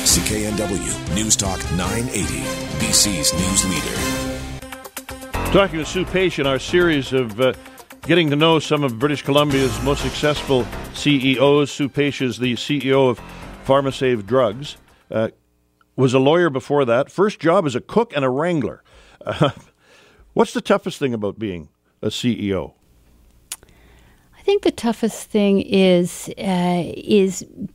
CKNW News Talk 980, BC's news leader. Talking with Sue Paish in our series of getting to know some of British Columbia's most successful CEOs. Sue Paish is the CEO of Pharmasave Drugs. Was a lawyer before that. First job as a cook and a wrangler. What's the toughest thing about being a CEO? I think the toughest thing is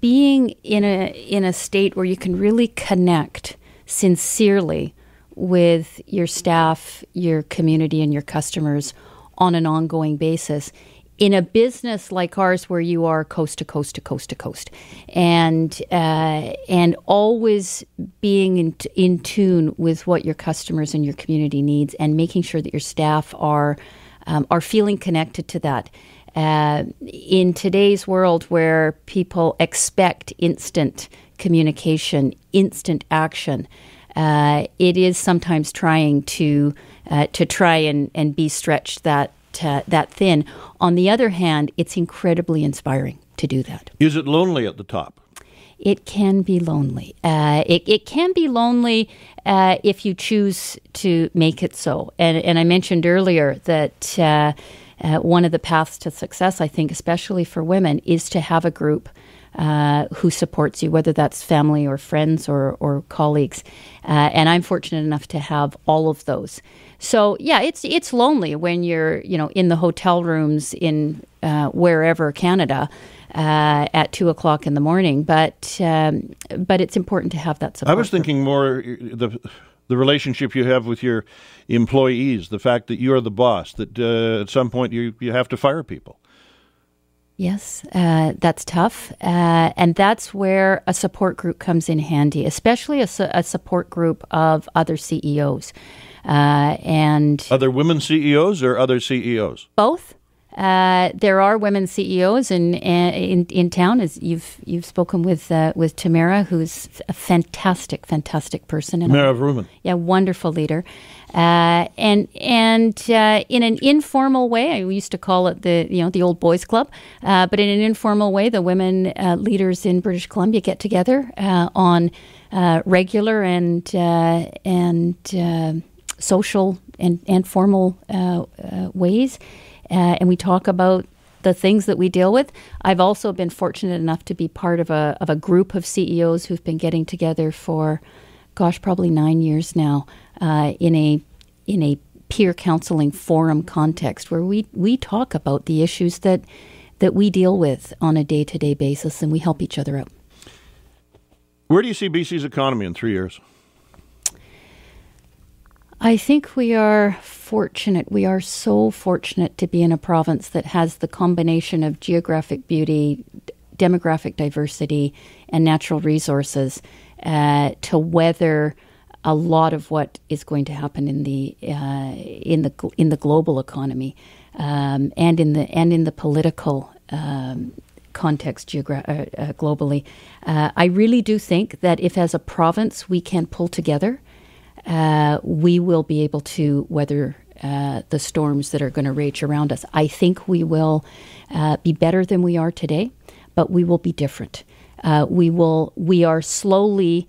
being in a state where you can really connect sincerely with your staff, your community, and your customers on an ongoing basis. In a business like ours, where you are coast to coast to coast to coast, and always being in tune with what your customers and your community needs, and making sure that your staff are feeling connected to that. In today's world, where people expect instant communication, instant action, it is sometimes trying to try and be stretched that thin. On the other hand, it's incredibly inspiring to do that. Is it lonely at the top? It can be lonely. It can be lonely if you choose to make it so. And I mentioned earlier that one of the paths to success, I think, especially for women, is to have a group who supports you, whether that's family or friends or colleagues. And I'm fortunate enough to have all of those. So, yeah, it's lonely when you're, in the hotel rooms in wherever, Canada, at 2:00 in the morning. But it's important to have that support. I was thinking more the relationship you have with your employees, the fact that you're the boss, that at some point you have to fire people. Yes, that's tough. And that's where a support group comes in handy, especially a support group of other CEOs. And other women CEOs or other CEOs? Both. There are women CEOs in town, as you've spoken with Tamara, who's a fantastic person. Tamara Vrooman. Yeah, wonderful leader. And in an informal way, I used to call it the old boys club, but in an informal way, the women leaders in British Columbia get together on regular and social and formal ways. And we talk about the things that we deal with. I've also been fortunate enough to be part of a group of CEOs who've been getting together for, probably 9 years now, in a peer counseling forum context where we talk about the issues that we deal with on a day-to-day basis, and we help each other out. Where do you see BC's economy in 3 years? I think we are fortunate. We are so fortunate to be in a province that has the combination of geographic beauty, demographic diversity, and natural resources to weather a lot of what is going to happen in the global economy and in the political context globally. I really do think that if, as a province, we can pull together, we will be able to weather the storms that are going to rage around us. I think we will be better than we are today, but we will be different. We are slowly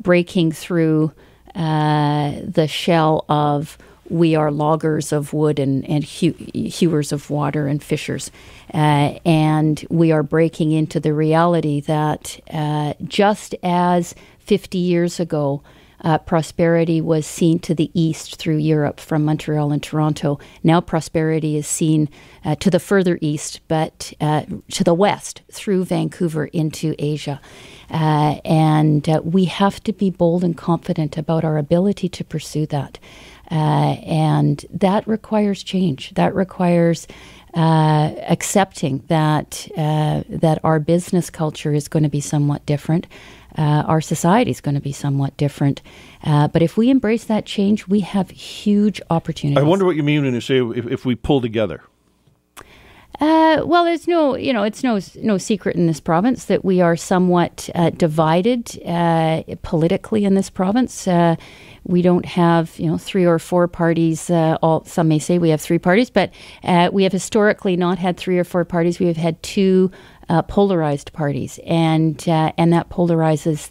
breaking through the shell of we are loggers of wood and hewers of water and fishers. And we are breaking into the reality that just as 50 years ago, prosperity was seen to the east through Europe from Montreal and Toronto. Now prosperity is seen to the further east, but to the west through Vancouver into Asia. And we have to be bold and confident about our ability to pursue that. And that requires change. That requires accepting that our business culture is going to be somewhat different. Our society is going to be somewhat different. But if we embrace that change, we have huge opportunities. I wonder what you mean when you say if we pull together. Well, there's it's no secret in this province that we are somewhat divided politically in this province. We don't have, 3 or 4 parties. Some may say we have 3 parties, but we have historically not had 3 or 4 parties. We have had 2 polarized parties, and that polarizes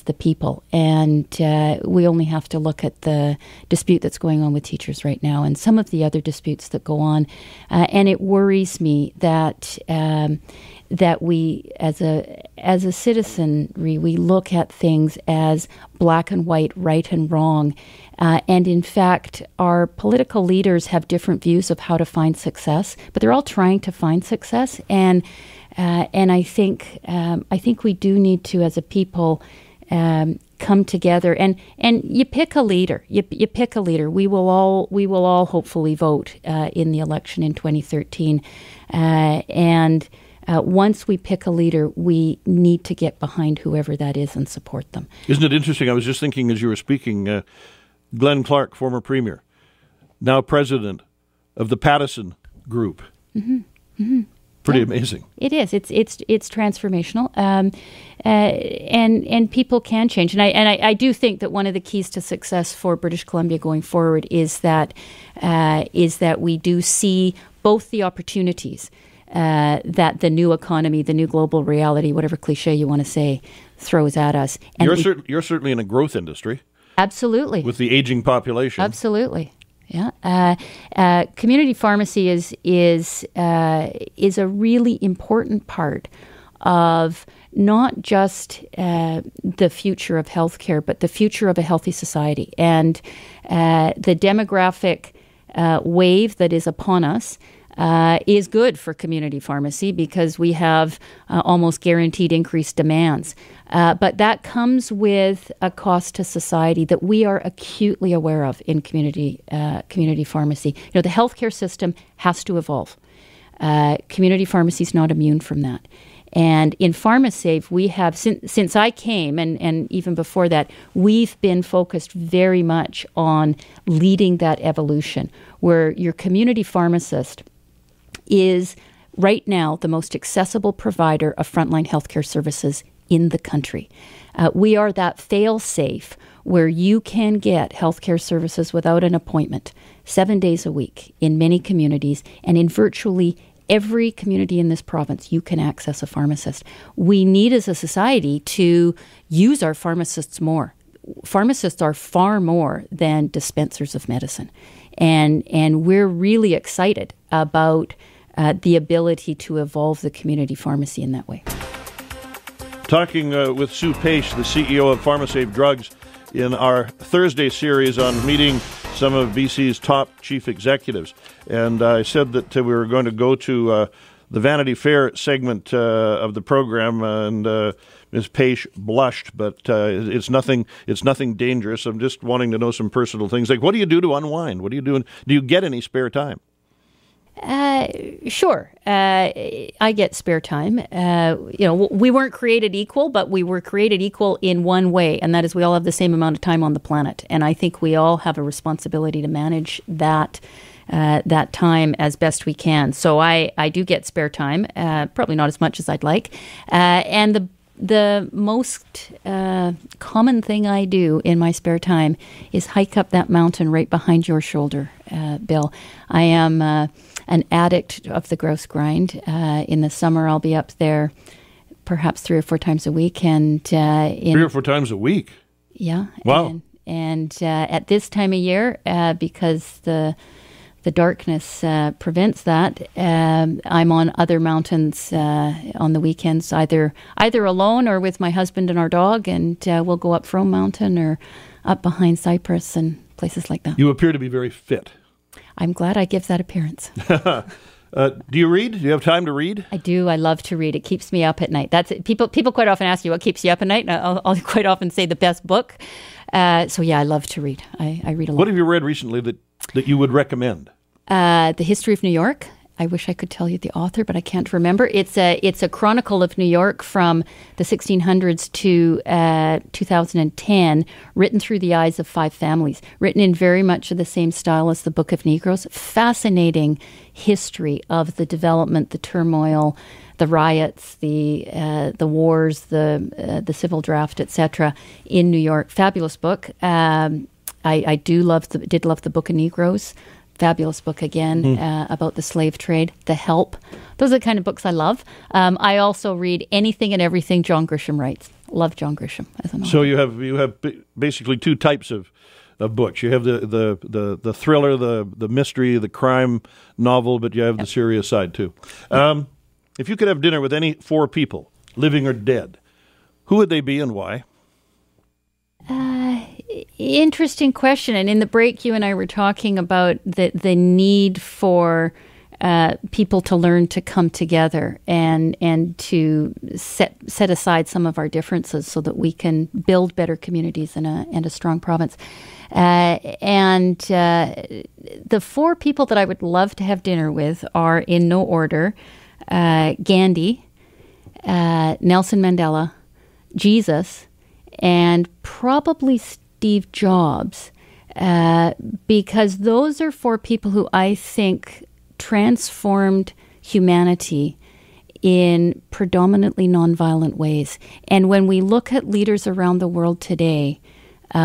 the people. And we only have to look at the dispute that's going on with teachers right now, and some of the other disputes that go on. And it worries me that we, as a citizenry, we look at things as black and white, right and wrong. And in fact, our political leaders have different views of how to find success, but they're all trying to find success. And I think we do need to, as a people, come together and you pick a leader. You pick a leader. We will all hopefully vote in the election in 2013, and once we pick a leader, we need to get behind whoever that is and support them. Isn't it interesting? I was just thinking as you were speaking, Glenn Clark, former premier, now president of the Pattison Group. Mm-hmm. Mm-hmm. Pretty amazing. It is. It's transformational, and people can change. And I do think that one of the keys to success for British Columbia going forward is that we do see both the opportunities that the new economy, the new global reality, whatever cliche you want to say, throws at us. And you're certainly in a growth industry. Absolutely. With the aging population. Absolutely. Yeah. Community pharmacy is a really important part of not just the future of healthcare, but the future of a healthy society. And the demographic wave that is upon us is good for community pharmacy because we have almost guaranteed increased demands. But that comes with a cost to society that we are acutely aware of in community pharmacy. The healthcare system has to evolve. Community pharmacy is not immune from that. And in Pharmasave, we have, since I came, and even before that, we've been focused very much on leading that evolution, where your community pharmacist is right now the most accessible provider of frontline healthcare services in the country. We are that fail-safe where you can get healthcare services without an appointment 7 days a week in many communities, and in virtually every community in this province, you can access a pharmacist. We need, as a society, to use our pharmacists more. Pharmacists are far more than dispensers of medicine. And we're really excited about the ability to evolve the community pharmacy in that way. Talking with Sue Paish, the CEO of Pharmasave Drugs, in our Thursday series on meeting some of BC's top chief executives. And I said that we were going to go to the Vanity Fair segment of the program, and Ms. Paish blushed, but it's nothing dangerous. I'm just wanting to know some personal things. Like, what do you do to unwind? What do you do? Do you get any spare time? Sure. I get spare time. We weren't created equal, but we were created equal in one way, and that is we all have the same amount of time on the planet. And I think we all have a responsibility to manage that time as best we can. So I do get spare time, probably not as much as I'd like. And the most common thing I do in my spare time is hike up that mountain right behind your shoulder, Bill. I am an addict of the grouse grind. In the summer, I'll be up there perhaps 3 or 4 times a week. And 3 or 4 times a week? Yeah. Wow. And at this time of year, because the darkness prevents that, I'm on other mountains on the weekends, either alone or with my husband and our dog, and we'll go up Frome Mountain or up behind Cypress and places like that. You appear to be very fit. I'm glad I give that appearance. Do you read? Do you have time to read? I do. I love to read. It keeps me up at night. That's it. People quite often ask you what keeps you up at night, and I'll quite often say the best book. So yeah, I love to read. I read a lot. What have you read recently that you would recommend? The History of New York. I wish I could tell you the author, but I can't remember. It's a chronicle of New York from the 1600s to 2010, written through the eyes of 5 families, written in very much of the same style as the Book of Negroes. Fascinating history of the development, the turmoil, the riots, the wars, the civil draft, etc. in New York. Fabulous book. I did love the Book of Negroes. Fabulous book again about the slave trade. The Help. Those are the kind of books I love. I also read anything and everything John Grisham writes. Love John Grisham as an author. So you have basically 2 types of books. You have the thriller, the mystery, the crime novel, but you have the serious side too. If you could have dinner with any 4 people, living or dead, who would they be and why? Interesting question. And in the break, you and I were talking about the need for people to learn to come together and to set aside some of our differences so that we can build better communities and a strong province. The 4 people that I would love to have dinner with are, in no order, Gandhi, Nelson Mandela, Jesus, and probably Steve Jobs, because those are 4 people who I think transformed humanity in predominantly nonviolent ways. And when we look at leaders around the world today,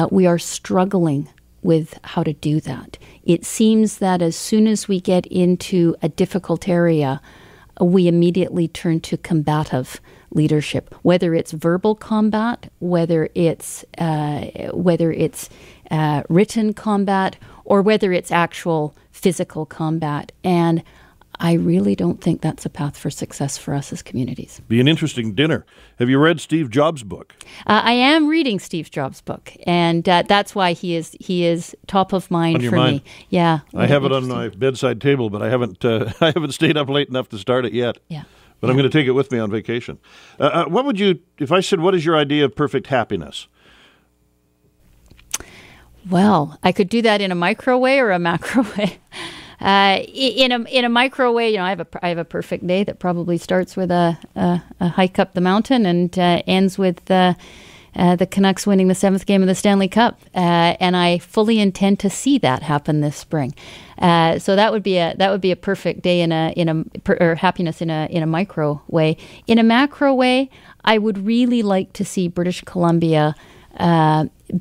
we are struggling with how to do that. It seems that as soon as we get into a difficult area, we immediately turn to combative leadership, whether it's verbal combat, whether it's written combat, or whether it's actual physical combat. And I really don't think that's a path for success for us as communities. Be an interesting dinner. Have you read Steve Jobs' book? I am reading Steve Jobs' book, and that's why he is top of mind for me. Yeah, I have it on my bedside table, but I haven't stayed up late enough to start it yet. Yeah. But I'm going to take it with me on vacation. What would you, if I said, what is your idea of perfect happiness? Well, I could do that in a micro way or a macro way. In a micro way, I have a perfect day that probably starts with a hike up the mountain and ends with the Canucks winning the 7th game of the Stanley Cup, and I fully intend to see that happen this spring. So that would be a perfect day or happiness in a micro way. In a macro way, I would really like to see British Columbia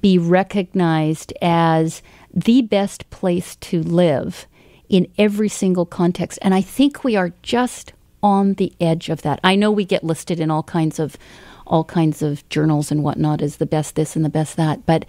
be recognized as the best place to live in every single context, and I think we are just on the edge of that. I know we get listed in all kinds of journals and whatnot as the best this and the best that, but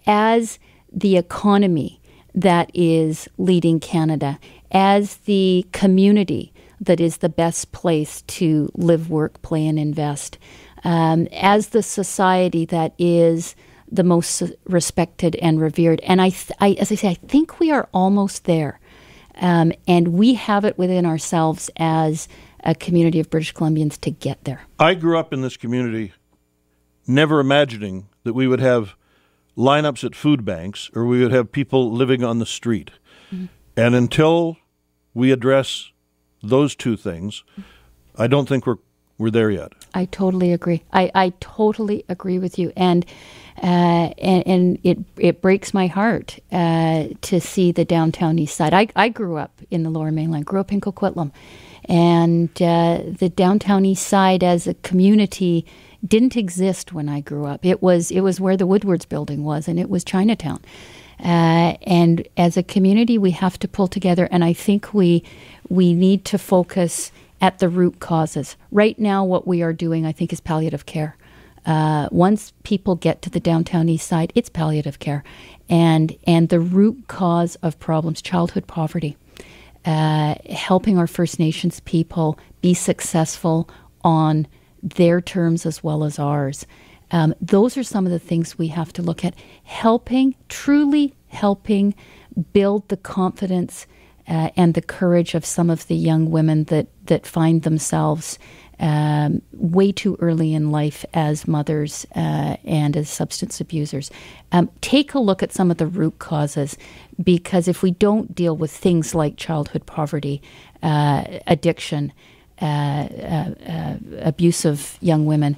as the economy that is leading Canada, as the community that is the best place to live, work, play, and invest, as the society that is the most respected and revered. And as I say, I think we are almost there. And we have it within ourselves as a community of British Columbians to get there. I grew up in this community never imagining that we would have lineups at food banks or we would have people living on the street. Mm-hmm. And until we address those 2 things, I don't think we're there yet. I totally agree. I totally agree with you. And it breaks my heart to see the Downtown Eastside. I grew up in the Lower Mainland, grew up in Coquitlam. And the Downtown Eastside as a community didn't exist when I grew up. It was where the Woodwards building was, and it was Chinatown. And as a community, we have to pull together, and I think we need to focus at the root causes. Right now, what we are doing, I think, is palliative care. Once people get to the Downtown Eastside, it's palliative care. And the root cause of problems, childhood poverty, helping our First Nations people be successful on their terms as well as ours. Those are some of the things we have to look at. Truly helping build the confidence and the courage of some of the young women that find themselves way too early in life as mothers and as substance abusers. Take a look at some of the root causes, because if we don't deal with things like childhood poverty, addiction, abuse of young women,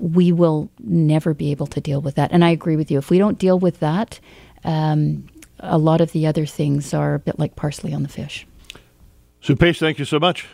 we will never be able to deal with that. And I agree with you. If we don't deal with that, a lot of the other things are a bit like parsley on the fish. Sue Paish, thank you so much.